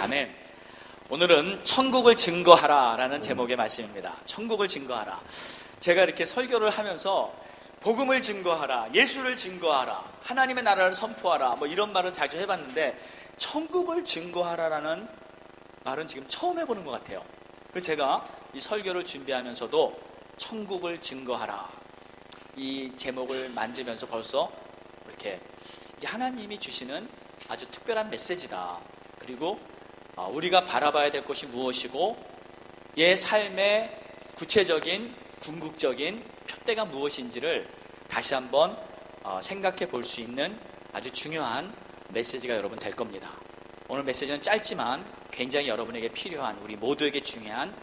아멘. 오늘은 천국을 증거하라 라는 제목의 말씀입니다. 천국을 증거하라. 제가 이렇게 설교를 하면서 복음을 증거하라, 예수를 증거하라, 하나님의 나라를 선포하라, 뭐 이런 말을 자주 해봤는데 천국을 증거하라라는 말은 지금 처음 해보는 것 같아요. 그래서 제가 이 설교를 준비하면서도 천국을 증거하라 이 제목을 만들면서 벌써 이렇게 하나님이 주시는 아주 특별한 메시지다. 그리고 우리가 바라봐야 될 것이 무엇이고 얘 삶의 구체적인 궁극적인 표대가 무엇인지를 다시 한번 생각해 볼 수 있는 아주 중요한 메시지가 여러분 될 겁니다. 오늘 메시지는 짧지만 굉장히 여러분에게 필요한, 우리 모두에게 중요한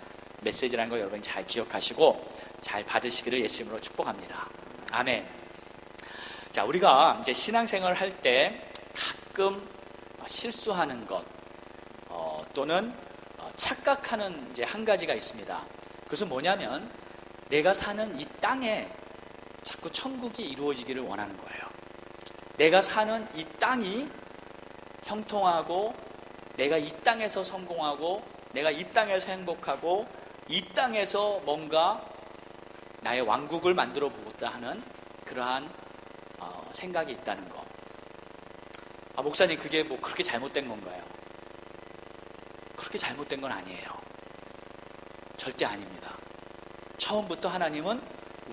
메시지라는 걸 여러분이 잘 기억하시고 잘 받으시기를 예수님으로 축복합니다. 아멘. 자, 우리가 이제 신앙생활을 할 때 가끔 실수하는 것 또는 착각하는 이제 한 가지가 있습니다. 그것은 뭐냐면 내가 사는 이 땅에 자꾸 천국이 이루어지기를 원하는 거예요. 내가 사는 이 땅이 형통하고 내가 이 땅에서 성공하고 내가 이 땅에서 행복하고 이 땅에서 뭔가 나의 왕국을 만들어 보고자 하는 그러한 생각이 있다는 거. 목사님 그게 뭐 그렇게 잘못된 건가요? 그렇게 잘못된 건 아니에요. 절대 아닙니다. 처음부터 하나님은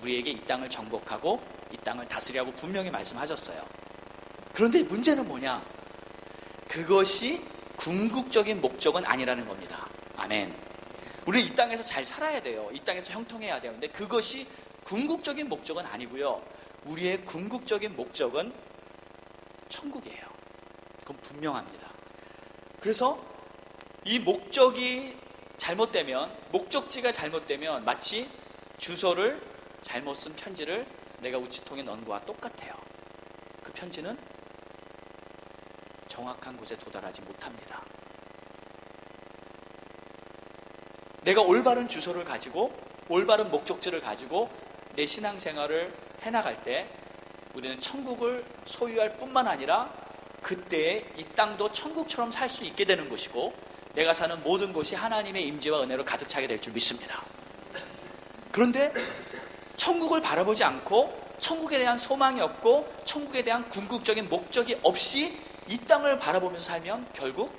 우리에게 이 땅을 정복하고 이 땅을 다스리라고 분명히 말씀하셨어요. 그런데 문제는 뭐냐? 그것이 궁극적인 목적은 아니라는 겁니다. 아멘. 우리 이 땅에서 잘 살아야 돼요. 이 땅에서 형통해야 돼요. 근데 그것이 궁극적인 목적은 아니고요. 우리의 궁극적인 목적은 천국이에요. 그건 분명합니다. 그래서 이 목적이 잘못되면, 목적지가 잘못되면 마치 주소를 잘못 쓴 편지를 내가 우체통에 넣은 거와 똑같아요. 그 편지는 정확한 곳에 도달하지 못합니다. 내가 올바른 주소를 가지고 올바른 목적지를 가지고 내 신앙생활을 해나갈 때 우리는 천국을 소유할 뿐만 아니라 그때의 이 땅도 천국처럼 살 수 있게 되는 것이고 내가 사는 모든 곳이 하나님의 임재와 은혜로 가득 차게 될 줄 믿습니다. 그런데 천국을 바라보지 않고 천국에 대한 소망이 없고 천국에 대한 궁극적인 목적이 없이 이 땅을 바라보면서 살면 결국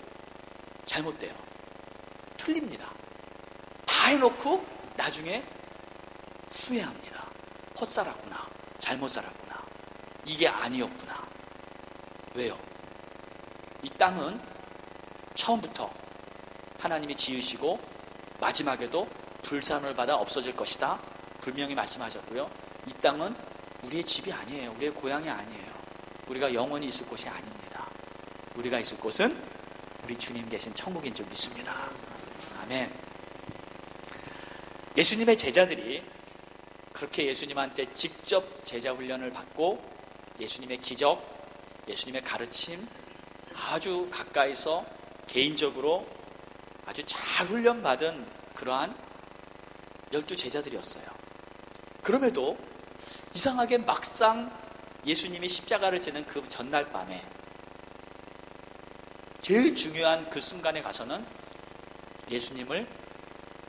잘못돼요. 틀립니다. 다 해놓고 나중에 후회합니다. 헛살았구나. 잘못 살았구나. 이게 아니었구나. 왜요? 이 땅은 처음부터 하나님이 지으시고 마지막에도 불사함을 받아 없어질 것이다. 분명히 말씀하셨고요. 이 땅은 우리의 집이 아니에요. 우리의 고향이 아니에요. 우리가 영원히 있을 곳이 아닙니다. 우리가 있을 곳은 우리 주님 계신 천국인 줄 믿습니다. 아멘. 예수님의 제자들이 그렇게 예수님한테 직접 제자 훈련을 받고 예수님의 기적, 예수님의 가르침 아주 가까이서 개인적으로 아주 잘 훈련받은 그러한 12 제자들이었어요. 그럼에도 이상하게 막상 예수님이 십자가를 지는 그 전날 밤에 제일 중요한 그 순간에 가서는 예수님을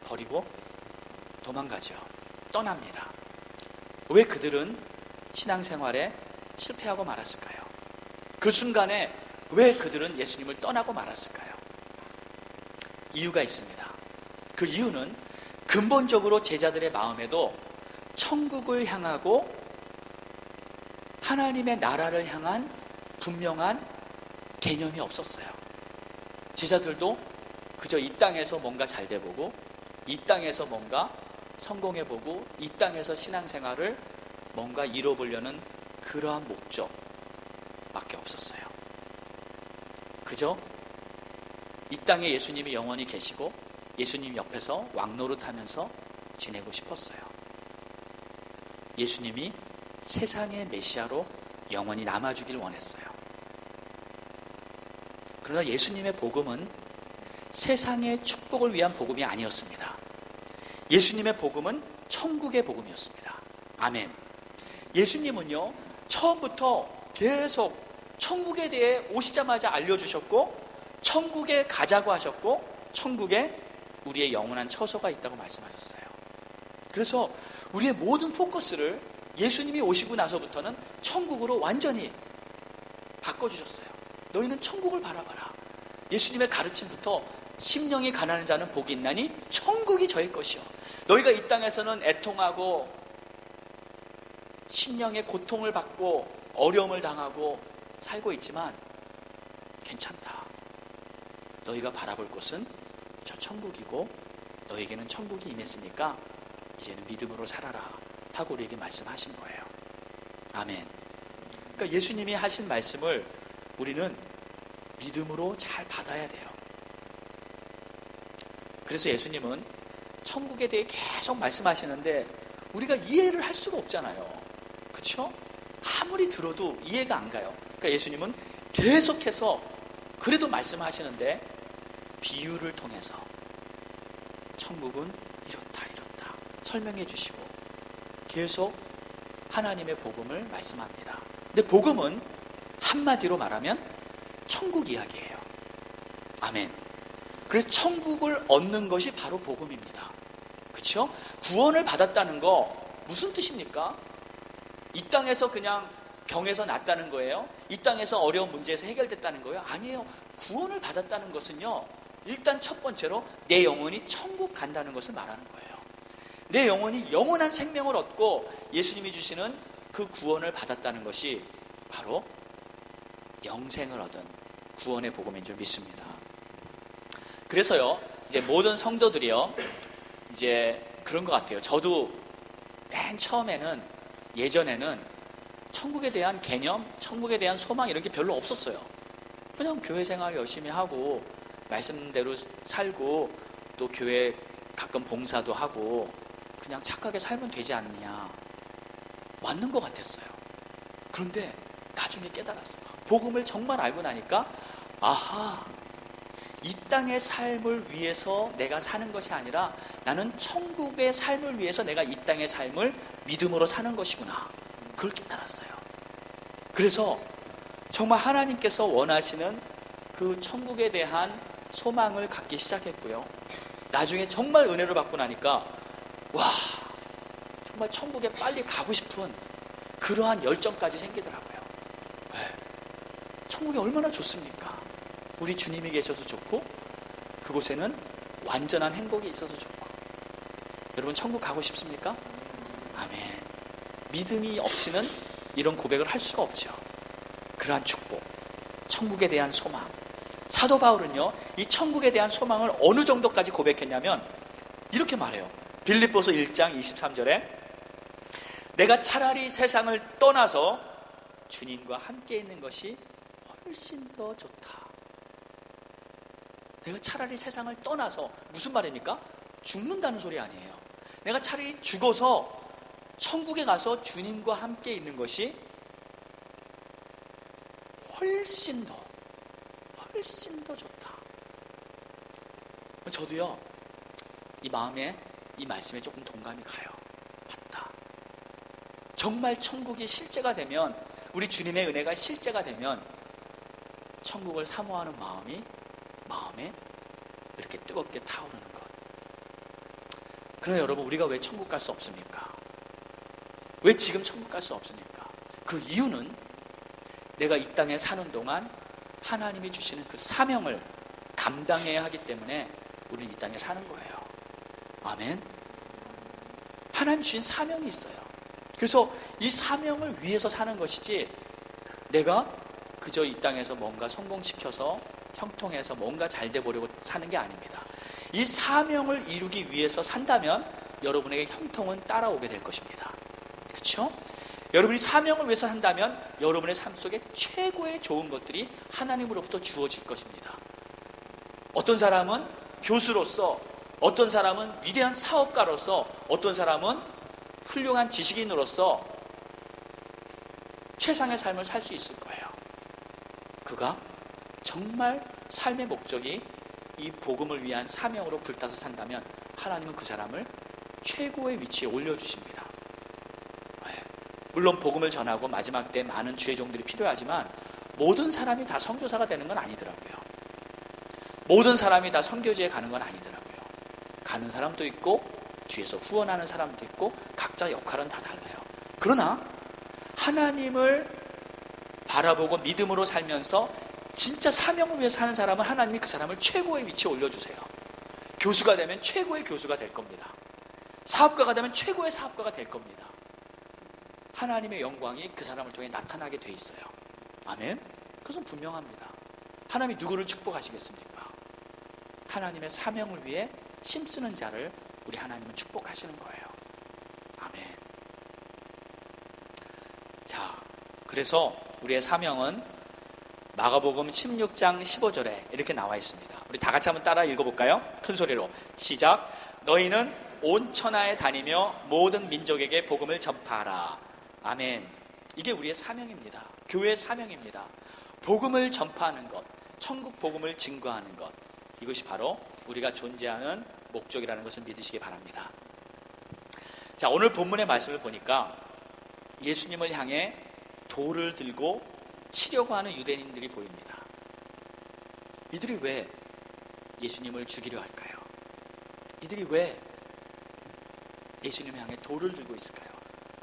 버리고 도망가죠. 떠납니다. 왜 그들은 신앙생활에 실패하고 말았을까요? 그 순간에 왜 그들은 예수님을 떠나고 말았을까요? 이유가 있습니다. 그 이유는 근본적으로 제자들의 마음에도 천국을 향하고 하나님의 나라를 향한 분명한 개념이 없었어요. 제자들도 그저 이 땅에서 뭔가 잘 돼보고 이 땅에서 뭔가 성공해보고 이 땅에서 신앙생활을 뭔가 이뤄보려는 그러한 목적밖에 없었어요. 그저 이 땅에 예수님이 영원히 계시고 예수님 옆에서 왕노릇하면서 지내고 싶었어요. 예수님이 세상의 메시아로 영원히 남아주길 원했어요. 그러나 예수님의 복음은 세상의 축복을 위한 복음이 아니었습니다. 예수님의 복음은 천국의 복음이었습니다. 아멘. 예수님은요, 처음부터 계속 천국에 대해 오시자마자 알려주셨고 천국에 가자고 하셨고 천국에 우리의 영원한 처소가 있다고 말씀하셨어요. 그래서 우리의 모든 포커스를 예수님이 오시고 나서부터는 천국으로 완전히 바꿔주셨어요. 너희는 천국을 바라봐라. 예수님의 가르침부터 심령이 가난한 자는 복이 있나니 천국이 저의 것이요. 너희가 이 땅에서는 애통하고 심령의 고통을 받고 어려움을 당하고 살고 있지만 괜찮다. 너희가 바라볼 곳은 저 천국이고 너에게는 천국이 임했으니까 이제는 믿음으로 살아라 하고 우리에게 말씀하신 거예요. 아멘. 그러니까 예수님이 하신 말씀을 우리는 믿음으로 잘 받아야 돼요. 그래서 예수님은 천국에 대해 계속 말씀하시는데 우리가 이해를 할 수가 없잖아요. 그렇죠? 아무리 들어도 이해가 안 가요. 그러니까 예수님은 계속해서 그래도 말씀하시는데 비유를 통해서 천국은 이렇다 설명해 주시고 계속 하나님의 복음을 말씀합니다. 근데 복음은 한마디로 말하면 천국 이야기예요. 아멘. 그래서 천국을 얻는 것이 바로 복음입니다. 그렇죠? 구원을 받았다는 거 무슨 뜻입니까? 이 땅에서 그냥 병에서 낫다는 거예요? 이 땅에서 어려운 문제에서 해결됐다는 거예요? 아니에요. 구원을 받았다는 것은요, 일단 첫 번째로 내 영혼이 천국 간다는 것을 말하는 거예요. 내 영혼이 영원한 생명을 얻고 예수님이 주시는 그 구원을 받았다는 것이 바로 영생을 얻은 구원의 복음인 줄 믿습니다. 그래서요, 이제 모든 성도들이요, 이제 그런 것 같아요. 저도 맨 처음에는, 예전에는 천국에 대한 개념, 천국에 대한 소망 이런 게 별로 없었어요. 그냥 교회 생활 열심히 하고 말씀대로 살고 또 교회 가끔 봉사도 하고 그냥 착하게 살면 되지 않느냐, 맞는 것 같았어요. 그런데 나중에 깨달았어요. 복음을 정말 알고 나니까 아하, 이 땅의 삶을 위해서 내가 사는 것이 아니라 나는 천국의 삶을 위해서 내가 이 땅의 삶을 믿음으로 사는 것이구나, 그걸 깨달았어요. 그래서 정말 하나님께서 원하시는 그 천국에 대한 소망을 갖기 시작했고요. 나중에 정말 은혜를 받고 나니까 와, 정말 천국에 빨리 가고 싶은 그러한 열정까지 생기더라고요. 네. 천국이 얼마나 좋습니까? 우리 주님이 계셔서 좋고 그곳에는 완전한 행복이 있어서 좋고. 여러분 천국 가고 싶습니까? 아멘. 믿음이 없이는 이런 고백을 할 수가 없죠. 그러한 축복, 천국에 대한 소망. 사도 바울은요, 이 천국에 대한 소망을 어느 정도까지 고백했냐면 이렇게 말해요. 빌립보서 1장 23절에 내가 차라리 세상을 떠나서 주님과 함께 있는 것이 훨씬 더 좋다. 내가 차라리 세상을 떠나서, 무슨 말입니까? 죽는다는 소리 아니에요. 내가 차라리 죽어서 천국에 가서 주님과 함께 있는 것이 훨씬 더 좋다. 저도요, 이 마음에, 이 말씀에 조금 동감이 가요. 맞다. 정말 천국이 실제가 되면, 우리 주님의 은혜가 실제가 되면 천국을 사모하는 마음에 이렇게 뜨겁게 타오르는 것. 그러나 여러분, 우리가 왜 천국 갈 수 없습니까? 왜 지금 천국 갈 수 없습니까? 그 이유는 내가 이 땅에 사는 동안 하나님이 주시는 그 사명을 감당해야 하기 때문에 우리는 이 땅에 사는 거예요. 아멘. 하나님 주신 사명이 있어요. 그래서 이 사명을 위해서 사는 것이지, 내가 그저 이 땅에서 뭔가 성공시켜서 형통해서 뭔가 잘 돼 보려고 사는 게 아닙니다. 이 사명을 이루기 위해서 산다면 여러분에게 형통은 따라오게 될 것입니다. 그렇죠? 여러분이 사명을 위해서 산다면 여러분의 삶 속에 최고의 좋은 것들이 하나님으로부터 주어질 것입니다. 어떤 사람은 교수로서, 어떤 사람은 위대한 사업가로서, 어떤 사람은 훌륭한 지식인으로서 최상의 삶을 살 수 있을 거예요. 그가 정말 삶의 목적이 이 복음을 위한 사명으로 불타서 산다면 하나님은 그 사람을 최고의 위치에 올려주십니다. 물론 복음을 전하고 마지막 때 많은 주의 종들이 필요하지만 모든 사람이 다 선교사가 되는 건 아니더라고요. 모든 사람이 다 선교지에 가는 건 아니더라고요. 가는 사람도 있고 뒤에서 후원하는 사람도 있고 각자 역할은 다 달라요. 그러나 하나님을 바라보고 믿음으로 살면서 진짜 사명을 위해 사는 사람은 하나님이 그 사람을 최고의 위치에 올려주세요. 교수가 되면 최고의 교수가 될 겁니다. 사업가가 되면 최고의 사업가가 될 겁니다. 하나님의 영광이 그 사람을 통해 나타나게 돼 있어요. 아멘? 그것은 분명합니다. 하나님이 누구를 축복하시겠습니까? 하나님의 사명을 위해 힘쓰는 자를 우리 하나님은 축복하시는 거예요. 아멘. 자, 그래서 우리의 사명은 마가복음 16장 15절에 이렇게 나와 있습니다. 우리 다 같이 한번 따라 읽어볼까요? 큰 소리로 시작. 너희는 온 천하에 다니며 모든 민족에게 복음을 전파하라. 아멘. 이게 우리의 사명입니다. 교회의 사명입니다. 복음을 전파하는 것, 천국 복음을 증거하는 것, 이것이 바로 우리가 존재하는 목적이라는 것을 믿으시기 바랍니다. 자, 오늘 본문의 말씀을 보니까 예수님을 향해 돌을 들고 치려고 하는 유대인들이 보입니다. 이들이 왜 예수님을 죽이려 할까요? 이들이 왜 예수님을 향해 돌을 들고 있을까요?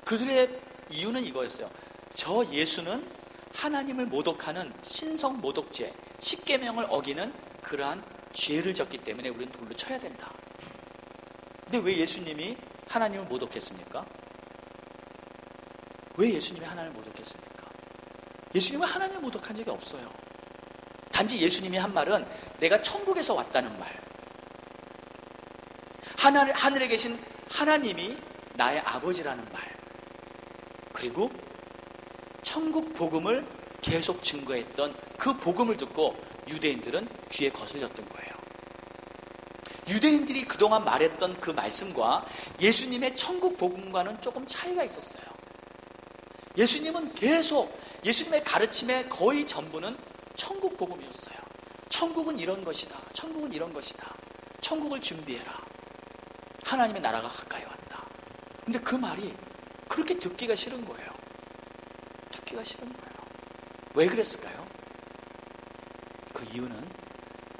그들의 이유는 이거였어요. 저 예수는 하나님을 모독하는 신성 모독죄, 십계명을 어기는 그러한 죄를 졌기 때문에 우리는 돌로 쳐야 된다. 근데 왜 예수님이 하나님을 모독했습니까? 왜 예수님이 하나님을 모독했습니까? 예수님은 하나님을 모독한 적이 없어요. 단지 예수님이 한 말은 내가 천국에서 왔다는 말, 하늘에 계신 하나님이 나의 아버지라는 말, 그리고 천국 복음을 계속 증거했던 그 복음을 듣고 유대인들은 귀에 거슬렸던 거예요. 유대인들이 그동안 말했던 그 말씀과 예수님의 천국 복음과는 조금 차이가 있었어요. 예수님은 계속 예수님의 가르침의 거의 전부는 천국 복음이었어요. 천국은 이런 것이다. 천국은 이런 것이다. 천국을 준비해라. 하나님의 나라가 가까이 왔다. 근데 그 말이 그렇게 듣기가 싫은 거예요. 듣기가 싫은 거예요. 왜 그랬을까요? 그 이유는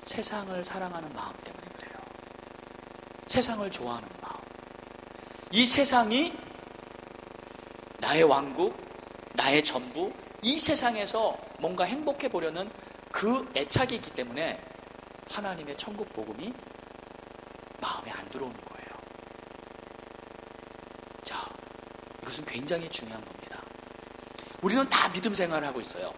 세상을 사랑하는 마음 때문에 그래요. 세상을 좋아하는 마음. 이 세상이 나의 왕국, 나의 전부, 이 세상에서 뭔가 행복해 보려는 그 애착이 있기 때문에 하나님의 천국 복음이 마음에 안 들어오는 거예요. 자, 이것은 굉장히 중요한 겁니다. 우리는 다 믿음 생활을 하고 있어요.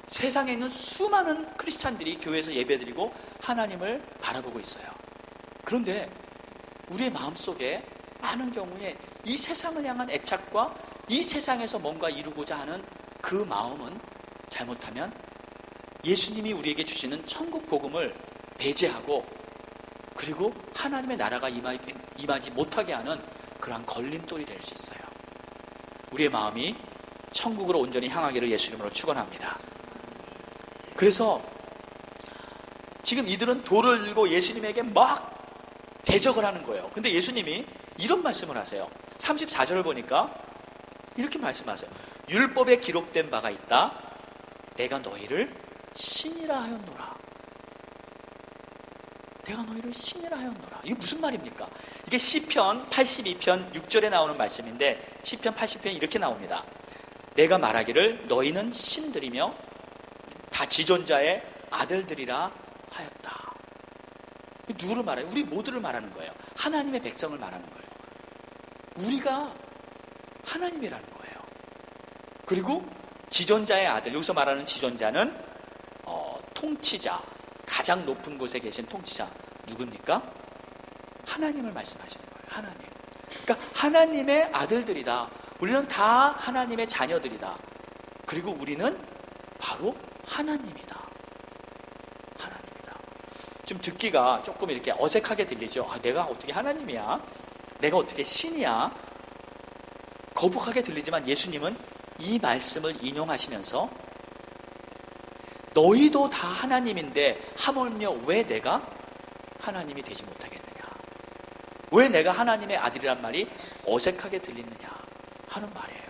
세상에 있는 수많은 크리스찬들이 교회에서 예배드리고 하나님을 바라보고 있어요. 그런데 우리의 마음속에 많은 경우에 이 세상을 향한 애착과 이 세상에서 뭔가 이루고자 하는 그 마음은 잘못하면 예수님이 우리에게 주시는 천국 복음을 배제하고 그리고 하나님의 나라가 임하지 못하게 하는 그러한 걸림돌이 될 수 있어요. 우리의 마음이 천국으로 온전히 향하기를 예수 이름으로 축원합니다. 그래서 지금 이들은 돌을 들고 예수님에게 막 대적을 하는 거예요. 근데 예수님이 이런 말씀을 하세요. 34절을 보니까 이렇게 말씀하세요. 율법에 기록된 바가 있다. 내가 너희를 신이라 하였노라. 내가 너희를 신이라 하였노라. 이게 무슨 말입니까? 이게 시편 82편 6절에 나오는 말씀인데 시편 80편에 이렇게 나옵니다. 내가 말하기를 너희는 신들이며 다 지존자의 아들들이라 하였다. 누구를 말해요? 우리 모두를 말하는 거예요. 하나님의 백성을 말하는 거예요. 우리가 하나님이라는 거예요. 그리고 지존자의 아들, 여기서 말하는 지존자는 통치자, 가장 높은 곳에 계신 통치자 누굽니까? 하나님을 말씀하시는 거예요. 하나님. 그러니까 하나님의 아들들이다. 우리는 다 하나님의 자녀들이다. 그리고 우리는 바로 하나님이다. 하나님이다. 좀 듣기가 조금 이렇게 어색하게 들리죠. 아, 내가 어떻게 하나님이야? 내가 어떻게 신이야? 거북하게 들리지만 예수님은 이 말씀을 인용하시면서 너희도 다 하나님인데 하물며 왜 내가 하나님이 되지 못하겠느냐? 왜 내가 하나님의 아들이란 말이 어색하게 들리느냐 하는 말이에요.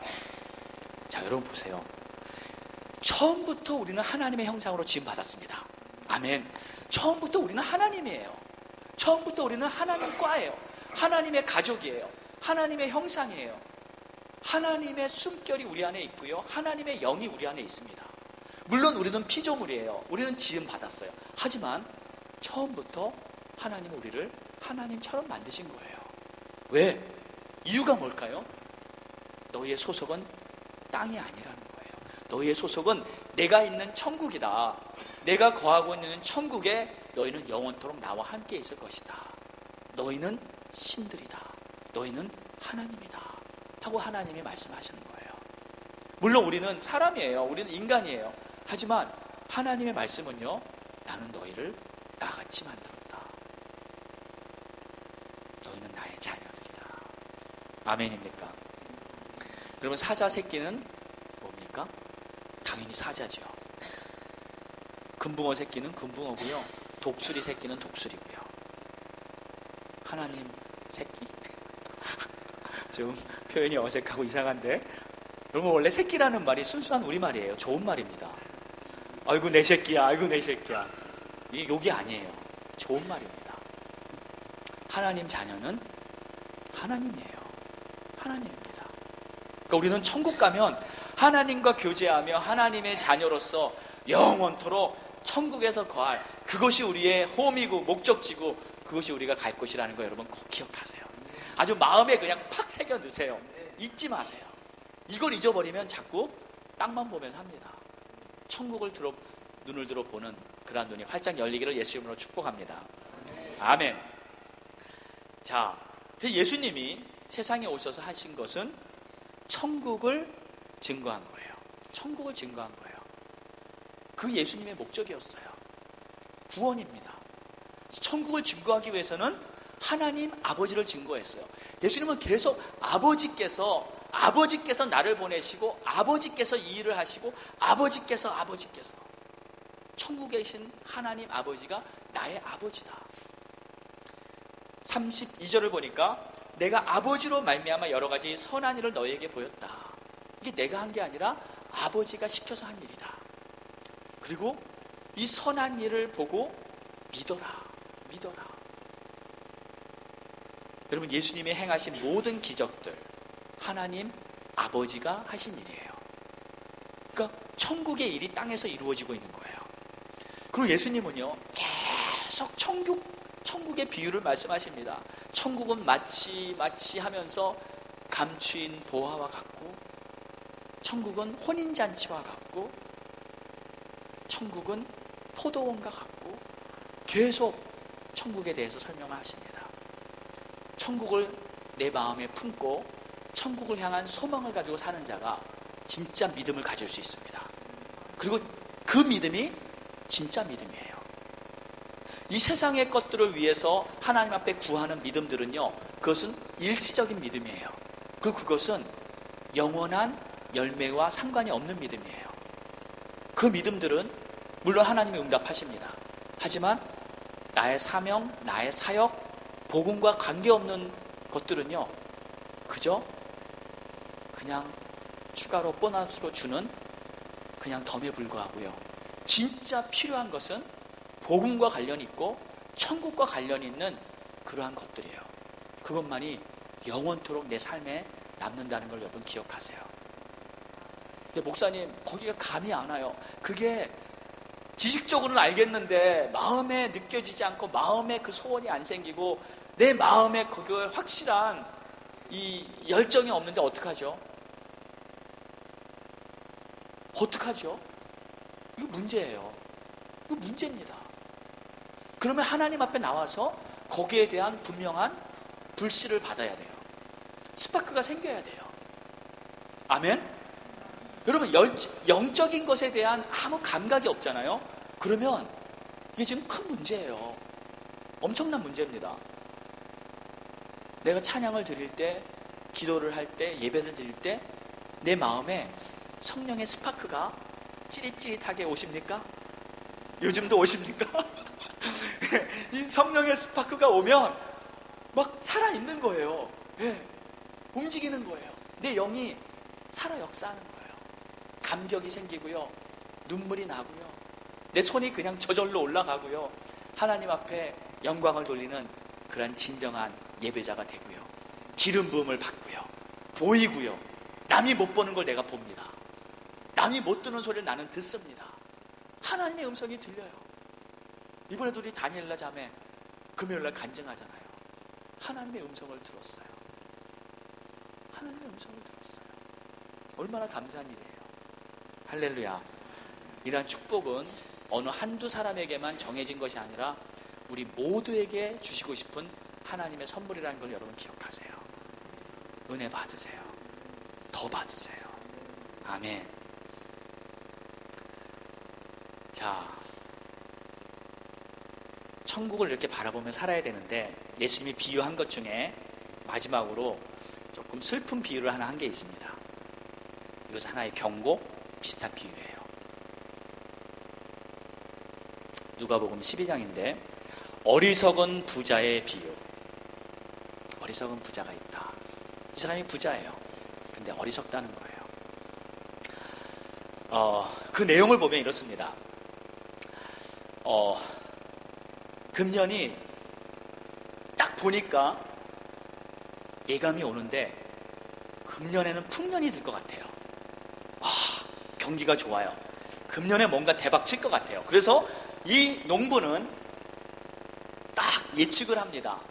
자, 여러분 보세요. 처음부터 우리는 하나님의 형상으로 지음받았습니다. 아멘. 처음부터 우리는 하나님이에요. 처음부터 우리는 하나님 과예요. 하나님의 가족이에요. 하나님의 형상이에요. 하나님의 숨결이 우리 안에 있고요, 하나님의 영이 우리 안에 있습니다. 물론 우리는 피조물이에요. 우리는 지음 받았어요. 하지만 처음부터 하나님은 우리를 하나님처럼 만드신 거예요. 왜? 이유가 뭘까요? 너희의 소속은 땅이 아니라는 거예요. 너희의 소속은 내가 있는 천국이다. 내가 거하고 있는 천국에 너희는 영원토록 나와 함께 있을 것이다. 너희는 신들이다. 너희는 하나님이다 하고 하나님이 말씀하시는 거예요. 물론 우리는 사람이에요. 우리는 인간이에요. 하지만 하나님의 말씀은요, 나는 너희를 나같이 만들었다. 너희는 나의 자녀들이다. 아멘입니까? 그러면 사자 새끼는 뭡니까? 당연히 사자죠. 금붕어 새끼는 금붕어고요, 독수리 새끼는 독수리고요. 하나님 새끼? 좀 표현이 어색하고 이상한데, 여러분 원래 새끼라는 말이 순수한 우리말이에요. 좋은 말입니다. 아이고 내 새끼야, 아이고 내 새끼야, 이게 욕이 아니에요. 좋은 말입니다. 하나님 자녀는 하나님이에요. 하나님입니다. 그러니까 우리는 천국 가면 하나님과 교제하며 하나님의 자녀로서 영원토록 천국에서 거할, 그것이 우리의 홈이고 목적지고 그것이 우리가 갈 곳이라는 거 여러분 꼭 기억하세요. 아주 마음에 그냥 팍 새겨 넣으세요. 잊지 마세요. 이걸 잊어버리면 자꾸 땅만 보면서 합니다. 천국을 눈을 들어 보는 그러한 눈이 활짝 열리기를 예수 이름으로 축복합니다. 아멘. 자, 예수님이 세상에 오셔서 하신 것은 천국을 증거한 거예요. 천국을 증거한 거예요. 그 예수님의 목적이었어요. 구원입니다. 천국을 증거하기 위해서는 하나님 아버지를 증거했어요. 예수님은 계속 아버지께서 나를 보내시고 아버지께서 이 일을 하시고 아버지께서 천국에 계신 하나님 아버지가 나의 아버지다. 32절을 보니까 내가 아버지로 말미암아 여러 가지 선한 일을 너희에게 보였다. 이게 내가 한 게 아니라 아버지가 시켜서 한 일이다. 그리고 이 선한 일을 보고 믿어라. 여러분, 예수님이 행하신 모든 기적들 하나님 아버지가 하신 일이에요. 그러니까 천국의 일이 땅에서 이루어지고 있는 거예요. 그리고 예수님은요 계속 천국의 비유를 말씀하십니다. 천국은 마치 하면서 감추인 보화와 같고, 천국은 혼인잔치와 같고, 천국은 포도원과 같고, 계속 천국에 대해서 설명을 하십니다. 천국을 내 마음에 품고 천국을 향한 소망을 가지고 사는 자가 진짜 믿음을 가질 수 있습니다. 그리고 그 믿음이 진짜 믿음이에요. 이 세상의 것들을 위해서 하나님 앞에 구하는 믿음들은요, 그것은 일시적인 믿음이에요. 그것은 영원한 열매와 상관이 없는 믿음이에요. 그 믿음들은 물론 하나님이 응답하십니다. 하지만 나의 사명, 나의 사역, 복음과 관계없는 것들은요, 그저 그냥 추가로 보너스로 주는 그냥 덤에 불과하고요. 진짜 필요한 것은 복음과 관련이 있고 천국과 관련이 있는 그러한 것들이에요. 그것만이 영원토록 내 삶에 남는다는 걸 여러분 기억하세요. 근데 목사님, 거기가 감이 안 와요. 그게 지식적으로는 알겠는데 마음에 느껴지지 않고 마음에 그 소원이 안 생기고 내 마음에 그거에 확실한 이 열정이 없는데 어떡하죠? 이거 문제예요. 이거 문제입니다. 그러면 하나님 앞에 나와서 거기에 대한 분명한 불씨를 받아야 돼요. 스파크가 생겨야 돼요. 아멘? 여러분, 영적인 것에 대한 아무 감각이 없잖아요. 그러면 이게 지금 큰 문제예요. 엄청난 문제입니다. 내가 찬양을 드릴 때, 기도를 할 때, 예배를 드릴 때 내 마음에 성령의 스파크가 찌릿찌릿하게 오십니까? 요즘도 오십니까? 이 성령의 스파크가 오면 막 살아있는 거예요. 네. 움직이는 거예요. 내 영이 살아 역사하는 거예요. 감격이 생기고요, 눈물이 나고요, 내 손이 그냥 저절로 올라가고요, 하나님 앞에 영광을 돌리는 그런 진정한 예배자가 되고요, 기름 부음을 받고요, 보이고요, 남이 못 보는 걸 내가 봅니다. 남이 못 듣는 소리를 나는 듣습니다. 하나님의 음성이 들려요. 이번에도 우리 다니엘라 자매 금요일날 간증하잖아요. 하나님의 음성을 들었어요. 하나님의 음성을 들었어요. 얼마나 감사한 일이에요. 할렐루야. 이러한 축복은 어느 한두 사람에게만 정해진 것이 아니라 우리 모두에게 주시고 싶은 하나님의 선물이라는 걸 여러분 기억하세요. 은혜 받으세요. 더 받으세요. 아멘. 자, 천국을 이렇게 바라보며 살아야 되는데 예수님이 비유한 것 중에 마지막으로 조금 슬픈 비유를 하나 한 게 있습니다. 이것은 하나의 경고 비슷한 비유예요. 누가복음 12장인데 어리석은 부자의 비유. 어리석은 부자가 있다. 이 사람이 부자예요. 근데 어리석다는 거예요. 그 내용을 보면 이렇습니다. 금년이 딱 보니까 예감이 오는데 금년에는 풍년이 될 것 같아요. 경기가 좋아요. 금년에 뭔가 대박 칠 것 같아요. 그래서 이 농부는 딱 예측을 합니다.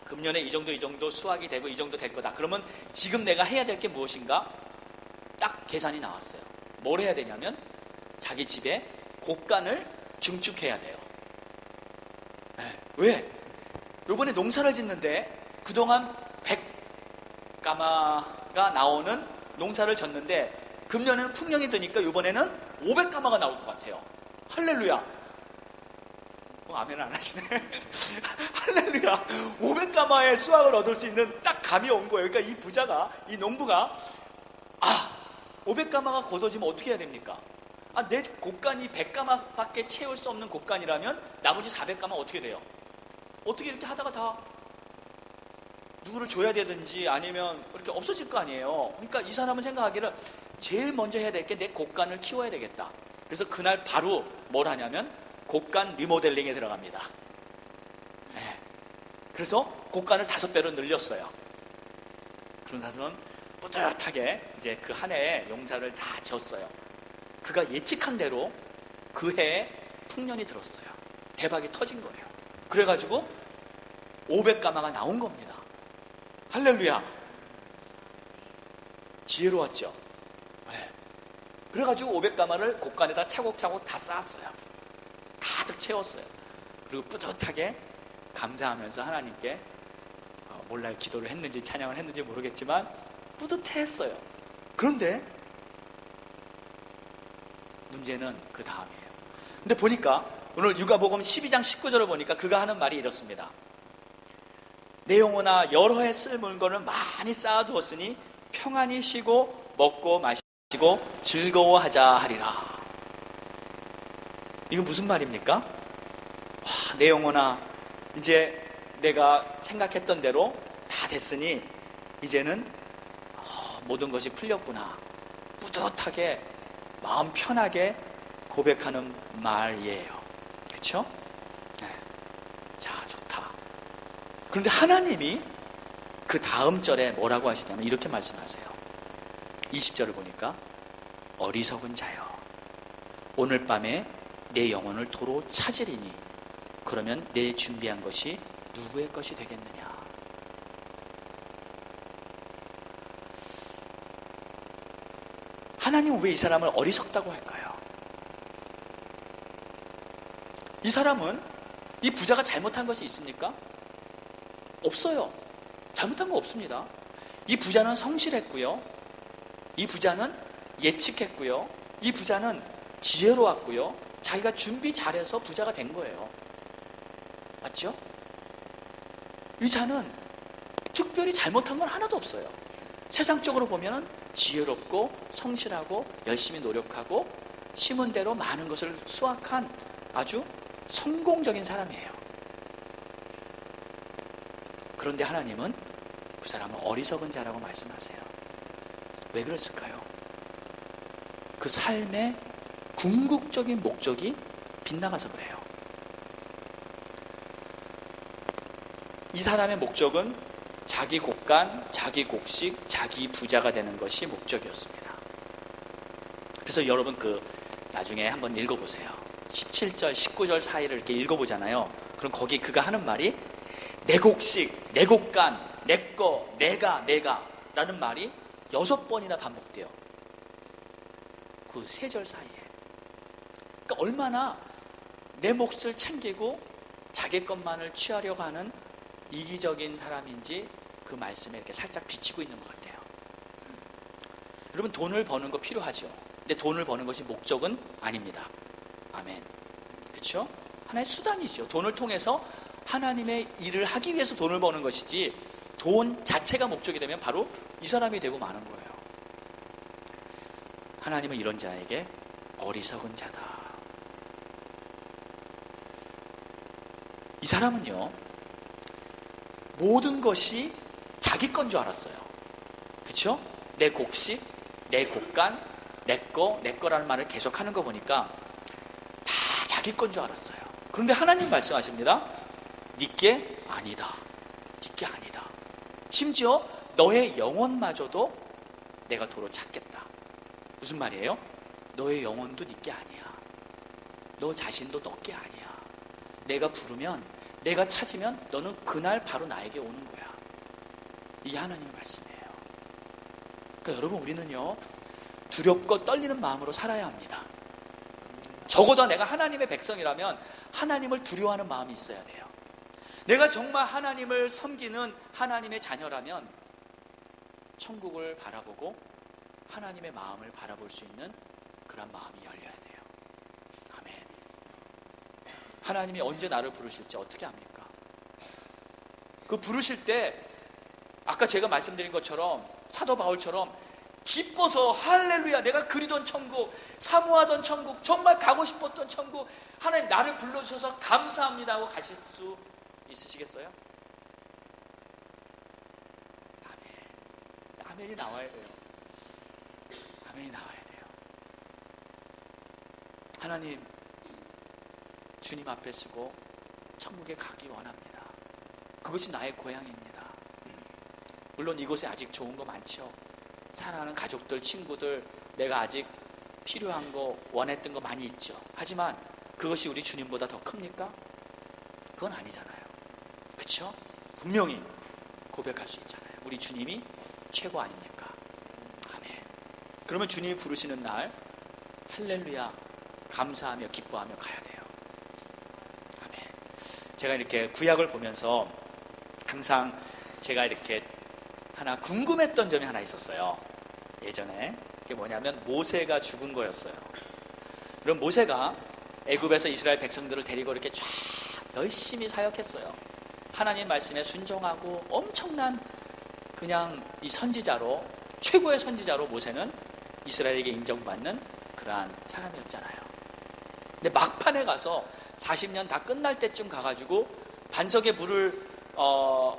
금년에 이 정도 수확이 되고 이 정도 될 거다. 그러면 지금 내가 해야 될 게 무엇인가? 딱 계산이 나왔어요. 뭘 해야 되냐면 자기 집에 곡간을 증축해야 돼요. 왜? 요번에 농사를 짓는데 그동안 100가마가 나오는 농사를 졌는데 금년에는 풍년이 드니까 요번에는 500가마가 나올 것 같아요. 할렐루야. 아멘을 안 하시네. 할렐루야. 500가마의 수확을 얻을 수 있는 딱 감이 온 거예요. 그러니까 이 부자가, 이 농부가 500가마가 걷어지면 어떻게 해야 됩니까? 내 곡간이 100가마밖에 채울 수 없는 곡간이라면 나머지 400가마 어떻게 돼요? 어떻게 이렇게 하다가 다 누구를 줘야 되든지 아니면 이렇게 없어질 거 아니에요. 그러니까 이 사람은 생각하기를 제일 먼저 해야 될 게 내 곡간을 키워야 되겠다. 그래서 그날 바로 뭘 하냐면 곡간 리모델링에 들어갑니다. 그래서 곡간을 5배로 늘렸어요. 그러고서는 뿌듯하게 이제 그 한 해에 용사를 다 지었어요. 그가 예측한 대로 그 해에 풍년이 들었어요. 대박이 터진 거예요. 그래가지고 500가마가 나온 겁니다. 할렐루야. 지혜로웠죠. 그래가지고 500가마를 곡간에다 차곡차곡 다 쌓았어요. 가득 채웠어요. 그리고 뿌듯하게 감사하면서 하나님께 몰라요. 기도를 했는지 찬양을 했는지 모르겠지만 뿌듯해했어요. 그런데 문제는 그 다음이에요. 근데 보니까 오늘 누가복음 12장 19절을 보니까 그가 하는 말이 이렇습니다. 내 영혼아 여러 해 쓸 물건을 많이 쌓아두었으니 평안히 쉬고 먹고 마시고 즐거워하자 하리라. 이거 무슨 말입니까? 내 영혼아 이제 내가 생각했던 대로 다 됐으니 이제는 모든 것이 풀렸구나. 뿌듯하게 마음 편하게 고백하는 말이에요. 그렇죠? 자, 좋다. 그런데 하나님이 그 다음 절에 뭐라고 하시냐면 이렇게 말씀하세요. 20절을 보니까 어리석은 자여 오늘 밤에 내 영혼을 도로 찾으리니 그러면 내 준비한 것이 누구의 것이 되겠느냐. 하나님은 왜 이 사람을 어리석다고 할까요? 이 사람은 이 부자가 잘못한 것이 있습니까? 없어요. 잘못한 거 없습니다. 이 부자는 성실했고요. 이 부자는 예측했고요. 이 부자는 지혜로웠고요. 자기가 준비 잘해서 부자가 된 거예요. 맞죠? 이 자는 특별히 잘못한 건 하나도 없어요. 세상적으로 보면 지혜롭고 성실하고 열심히 노력하고 심은 대로 많은 것을 수확한 아주 성공적인 사람이에요. 그런데 하나님은 그 사람은 어리석은 자라고 말씀하세요. 왜 그랬을까요? 그 삶의 궁극적인 목적이 빗나가서 그래요. 이 사람의 목적은 자기 곡간, 자기 곡식, 자기 부자가 되는 것이 목적이었습니다. 그래서 여러분 나중에 한번 읽어보세요. 17절, 19절 사이를 이렇게 읽어보잖아요. 그럼 거기 그가 하는 말이 내 곡식, 내 곡간, 내 거, 내가 라는 말이 6번이나 반복돼요. 그 3절 사이에. 그러니까 얼마나 내 몫을 챙기고 자기 것만을 취하려고 하는 이기적인 사람인지 그 말씀에 이렇게 살짝 비치고 있는 것 같아요. 여러분, 돈을 버는 거 필요하죠. 근데 돈을 버는 것이 목적은 아닙니다. 아멘. 그렇죠? 하나의 수단이죠. 돈을 통해서 하나님의 일을 하기 위해서 돈을 버는 것이지 돈 자체가 목적이 되면 바로 이 사람이 되고 마는 거예요. 하나님은 이런 자에게 어리석은 자다. 이 사람은요, 모든 것이 자기 건 줄 알았어요. 그렇죠? 내 곡식, 내 곡간, 내 거라는 말을 계속하는 거 보니까 다 자기 건 줄 알았어요. 그런데 하나님 말씀하십니다. 네게 아니다. 네게 아니다. 심지어 너의 영혼마저도 내가 도로 찾겠다. 무슨 말이에요? 너의 영혼도 네게 아니야. 너 자신도 너게 아니야. 내가 부르면, 내가 찾으면 너는 그날 바로 나에게 오는 거야. 이게 하나님의 말씀이에요. 그러니까 여러분, 우리는요, 두렵고 떨리는 마음으로 살아야 합니다. 적어도 내가 하나님의 백성이라면 하나님을 두려워하는 마음이 있어야 돼요. 내가 정말 하나님을 섬기는 하나님의 자녀라면 천국을 바라보고 하나님의 마음을 바라볼 수 있는 그런 마음이 열려야 돼요. 아멘. 하나님이 언제 나를 부르실지 어떻게 합니까? 그 부르실 때 아까 제가 말씀드린 것처럼 사도 바울처럼 기뻐서 할렐루야, 내가 그리던 천국, 사모하던 천국, 정말 가고 싶었던 천국, 하나님 나를 불러주셔서 감사합니다 하고 가실 수 있으시겠어요? 아멘. 아멘이 나와야 돼요. 아멘이 나와야 돼요. 하나님, 주님 앞에 서고 천국에 가기 원합니다. 그것이 나의 고향입니다. 물론 이곳에 아직 좋은 거 많죠. 사랑하는 가족들, 친구들, 내가 아직 필요한 거, 원했던 거 많이 있죠. 하지만 그것이 우리 주님보다 더 큽니까? 그건 아니잖아요. 그렇죠? 분명히 고백할 수 있잖아요. 우리 주님이 최고 아닙니까? 아멘. 그러면 주님이 부르시는 날 할렐루야, 감사하며 기뻐하며 가야 돼요. 아멘. 제가 이렇게 구약을 보면서 항상 제가 이렇게 하나 궁금했던 점이 하나 있었어요. 예전에. 그게 뭐냐면 모세가 죽은 거였어요. 그럼 모세가 애굽에서 이스라엘 백성들을 데리고 이렇게 쫙 열심히 사역했어요. 하나님 말씀에 순종하고 엄청난 그냥 이 선지자로, 최고의 선지자로 모세는 이스라엘에게 인정받는 그러한 사람이었잖아요. 근데 막판에 가서 40년 다 끝날 때쯤 가가지고 반석에 물을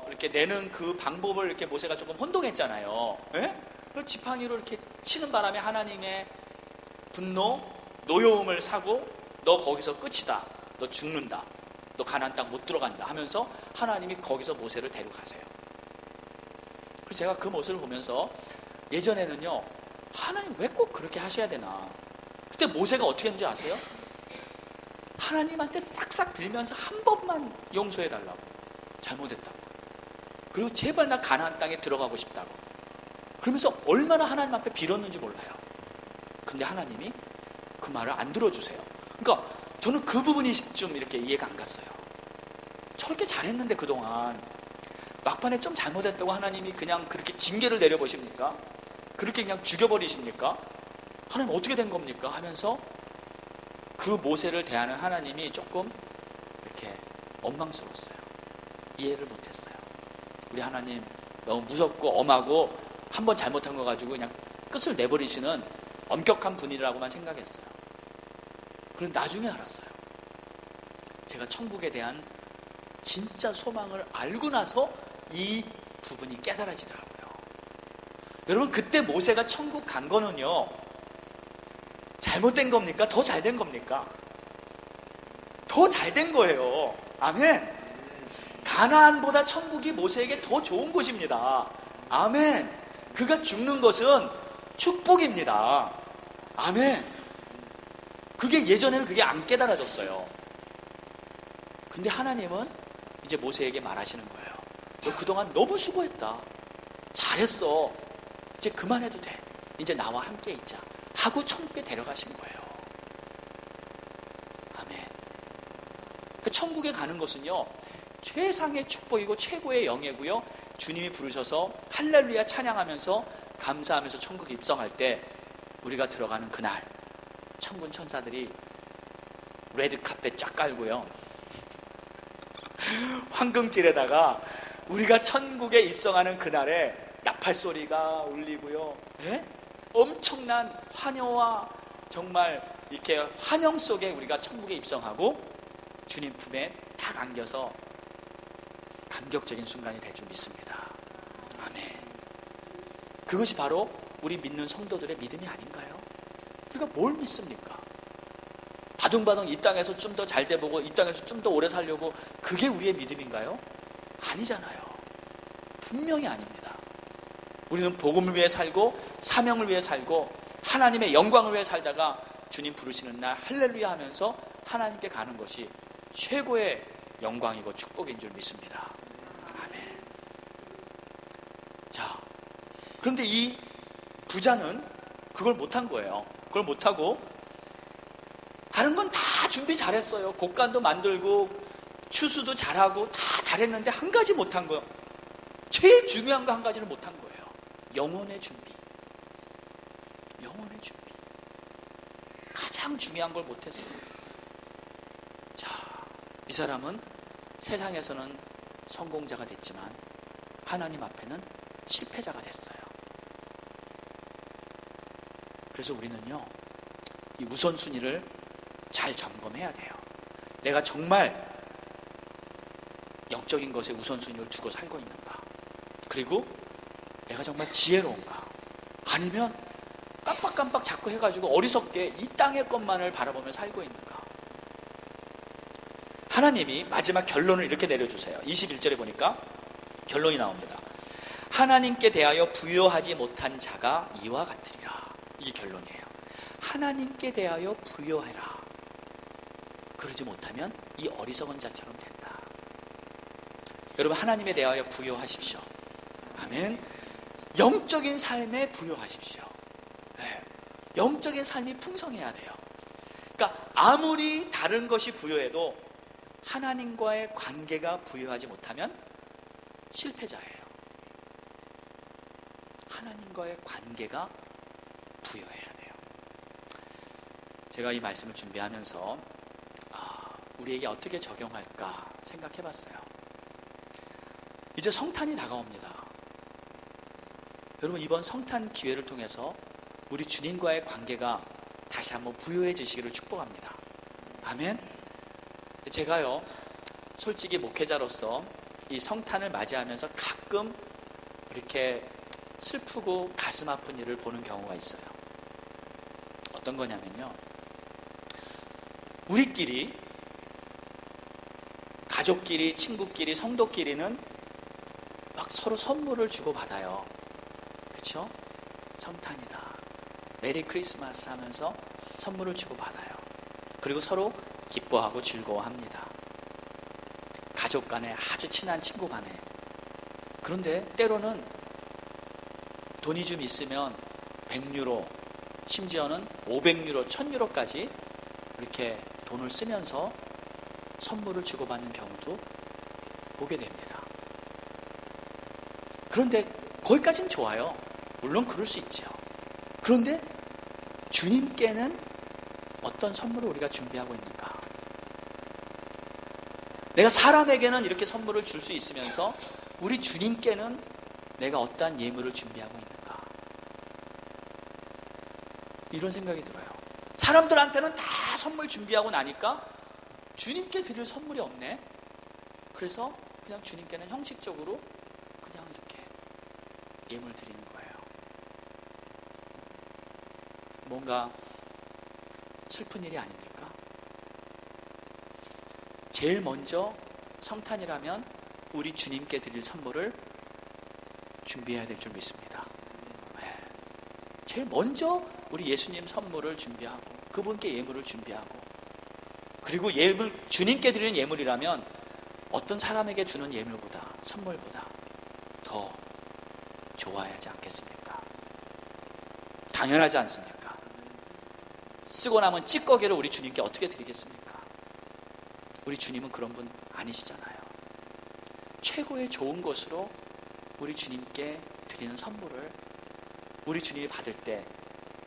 이렇게 내는 그 방법을 이렇게 모세가 조금 혼동했잖아요. 예? 그 지팡이로 이렇게 치는 바람에 하나님의 분노, 노여움을 사고 너 거기서 끝이다. 너 죽는다. 너 가나안 땅 못 들어간다 하면서 하나님이 거기서 모세를 데려가세요. 그래서 제가 그 모습을 보면서 예전에는요, 하나님 왜 꼭 그렇게 하셔야 되나. 그때 모세가 어떻게 했는지 아세요? 하나님한테 싹싹 빌면서 한 번만 용서해달라고. 잘못했다고. 그리고 제발 나 가나안 땅에 들어가고 싶다고. 그러면서 얼마나 하나님 앞에 빌었는지 몰라요. 근데 하나님이 그 말을 안 들어주세요. 그러니까 저는 그 부분이 좀 이렇게 이해가 안 갔어요. 저렇게 잘했는데 그동안 막판에 좀 잘못했다고 하나님이 그냥 그렇게 징계를 내려보십니까? 그렇게 그냥 죽여버리십니까? 하나님 어떻게 된 겁니까? 하면서 그 모세를 대하는 하나님이 조금 이렇게 원망스러웠어요. 이해를 못했어요. 우리 하나님 너무 무섭고 엄하고 한 번 잘못한 거 가지고 그냥 끝을 내버리시는 엄격한 분이라고만 생각했어요. 그런데 나중에 알았어요. 제가 천국에 대한 진짜 소망을 알고 나서 이 부분이 깨달아지더라고요. 여러분, 그때 모세가 천국 간 거는요, 잘못된 겁니까? 더 잘 된 겁니까? 더 잘 된 거예요. 아멘. 가나안보다 천국이 모세에게 더 좋은 곳입니다. 아멘. 그가 죽는 것은 축복입니다. 아멘. 그게 예전에는 그게 안 깨달아졌어요. 근데 하나님은 이제 모세에게 말하시는 거예요. 너 그동안 너무 수고했다. 잘했어. 이제 그만해도 돼. 이제 나와 함께 있자 하고 천국에 데려가신 거예요. 아멘. 그 천국에 가는 것은요, 최상의 축복이고 최고의 영예고요, 주님이 부르셔서 할렐루야 찬양하면서 감사하면서 천국에 입성할 때 우리가 들어가는 그날 천군 천사들이 레드카펫 쫙 깔고요, 황금길에다가 우리가 천국에 입성하는 그날에 나팔 소리가 울리고요, 예? 엄청난 환호와 정말 이렇게 환영 속에 우리가 천국에 입성하고 주님 품에 딱 안겨서 감격적인 순간이 될 줄 믿습니다. 아멘. 그것이 바로 우리 믿는 성도들의 믿음이 아닌가요? 우리가 뭘 믿습니까? 바둥바둥 이 땅에서 좀 더 잘 돼보고 이 땅에서 좀 더 오래 살려고, 그게 우리의 믿음인가요? 아니잖아요. 분명히 아닙니다. 우리는 복음을 위해 살고 사명을 위해 살고 하나님의 영광을 위해 살다가 주님 부르시는 날 할렐루야 하면서 하나님께 가는 것이 최고의 영광이고 축복인 줄 믿습니다. 아멘. 자, 그런데 이 부자는 그걸 못한 거예요. 그걸 못하고 다른 건 다 준비 잘했어요. 곡간도 만들고 추수도 잘하고 다 잘했는데 한 가지 못한 거예요. 제일 중요한 거 한 가지를 못한 거예요. 영혼의 준비. 영혼의 준비. 가장 중요한 걸 못했어요. 자, 이 사람은 세상에서는 성공자가 됐지만 하나님 앞에는 실패자가 됐어요. 그래서 우리는요, 이 우선순위를 잘 점검해야 돼요. 내가 정말 영적인 것에 우선순위를 두고 살고 있는가? 그리고 내가 정말 지혜로운가? 아니면 깜빡깜빡 자꾸 해가지고 어리석게 이 땅의 것만을 바라보며 살고 있는가? 하나님이 마지막 결론을 이렇게 내려주세요. 21절에 보니까 결론이 나옵니다. 하나님께 대하여 부요하지 못한 자가 이와 같으리라. 이게 결론이에요. 하나님께 대하여 부요해라. 그러지 못하면 이 어리석은 자처럼 된다. 여러분, 하나님에 대하여 부요하십시오. 아멘. 영적인 삶에 부요하십시오. 네. 영적인 삶이 풍성해야 돼요. 그러니까 아무리 다른 것이 부요해도 하나님과의 관계가 부요하지 못하면 실패자예요. 하나님과의 관계가 부요해야 돼요. 제가 이 말씀을 준비하면서 우리에게 어떻게 적용할까 생각해 봤어요. 이제 성탄이 다가옵니다. 여러분, 이번 성탄 기회를 통해서 우리 주님과의 관계가 다시 한번 부요해지시기를 축복합니다. 아멘. 제가요, 솔직히 목회자로서 이 성탄을 맞이하면서 가끔 이렇게 슬프고 가슴 아픈 일을 보는 경우가 있어요. 어떤 거냐면요, 우리끼리, 가족끼리, 친구끼리, 성도끼리는 막 서로 선물을 주고받아요. 그렇죠? 성탄이다, 메리 크리스마스 하면서 선물을 주고받아요. 그리고 서로 기뻐하고 즐거워합니다. 가족 간에, 아주 친한 친구 간에. 그런데 때로는 돈이 좀 있으면 100유로, 심지어는 500유로, 1000유로까지 이렇게 돈을 쓰면서 선물을 주고받는 경우도 보게 됩니다. 그런데 거기까지는 좋아요. 물론 그럴 수 있죠. 그런데 주님께는 어떤 선물을 우리가 준비하고 있는가? 내가 사람에게는 이렇게 선물을 줄 수 있으면서 우리 주님께는 내가 어떠한 예물을 준비하고 있는가? 이런 생각이 들어요. 사람들한테는 다 선물 준비하고 나니까 주님께 드릴 선물이 없네. 그래서 그냥 주님께는 형식적으로 그냥 이렇게 예물 드리는 거예요. 뭔가 슬픈 일이 아닙니까? 제일 먼저 성탄이라면 우리 주님께 드릴 선물을 준비해야 될 줄 믿습니다. 제일 먼저 우리 예수님 선물을 준비하고 그분께 예물을 준비하고, 그리고 예물, 주님께 드리는 예물이라면 어떤 사람에게 주는 예물보다, 선물보다 더 좋아야 하지 않겠습니까? 당연하지 않습니까? 쓰고 남은 찌꺼기를 우리 주님께 어떻게 드리겠습니까? 우리 주님은 그런 분 아니시잖아요. 최고의 좋은 것으로 우리 주님께 드리는 선물을 우리 주님이 받을 때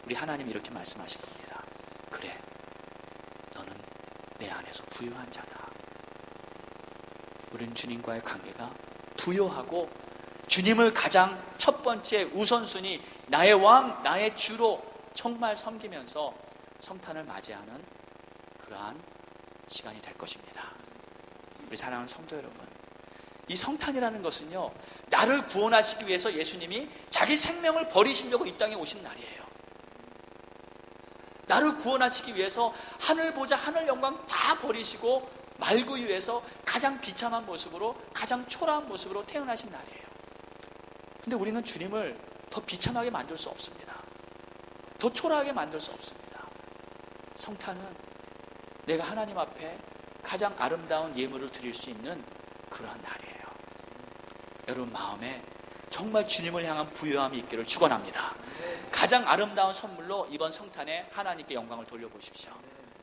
우리 하나님 이렇게 말씀하실 겁니다. 그래, 너는 내 안에서 부요한 자다. 우리는 주님과의 관계가 부요하고 주님을 가장 첫 번째 우선순위, 나의 왕, 나의 주로 정말 섬기면서 성탄을 맞이하는 그러한 시간이 될 것입니다. 우리 사랑하는 성도 여러분, 이 성탄이라는 것은요, 나를 구원하시기 위해서 예수님이 자기 생명을 버리시려고 이 땅에 오신 날이에요. 나를 구원하시기 위해서 하늘 보좌, 하늘 영광 다 버리시고 말구 위에서 가장 비참한 모습으로, 가장 초라한 모습으로 태어나신 날이에요. 근데 우리는 주님을 더 비참하게 만들 수 없습니다. 더 초라하게 만들 수 없습니다. 성탄은 내가 하나님 앞에 가장 아름다운 예물을 드릴 수 있는 그러한 날이에요. 여러분 마음에 정말 주님을 향한 부요함이 있기를 축원합니다. 가장 아름다운 선물로 이번 성탄에 하나님께 영광을 돌려보십시오.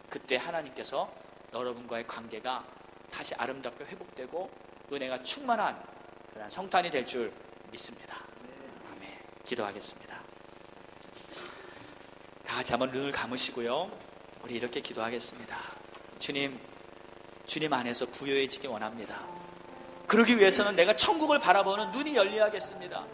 그때 하나님께서 여러분과의 관계가 다시 아름답게 회복되고 은혜가 충만한 그런 성탄이 될 줄 믿습니다. 아멘. 기도하겠습니다. 다 같이 한번 눈을 감으시고요, 우리 이렇게 기도하겠습니다. 주님 안에서 부요해지기 원합니다. 그러기 위해서는 내가 천국을 바라보는 눈이 열려야겠습니다.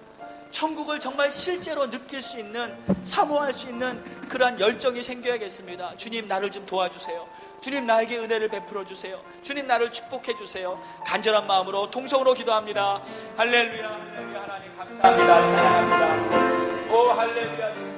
천국을 정말 실제로 느낄 수 있는, 사모할 수 있는 그러한 열정이 생겨야겠습니다. 주님, 나를 좀 도와주세요. 주님, 나에게 은혜를 베풀어 주세요. 주님, 나를 축복해 주세요. 간절한 마음으로 동성으로 기도합니다. 할렐루야, 할렐루야. 하나님 감사합니다. 찬양합니다. 오 할렐루야.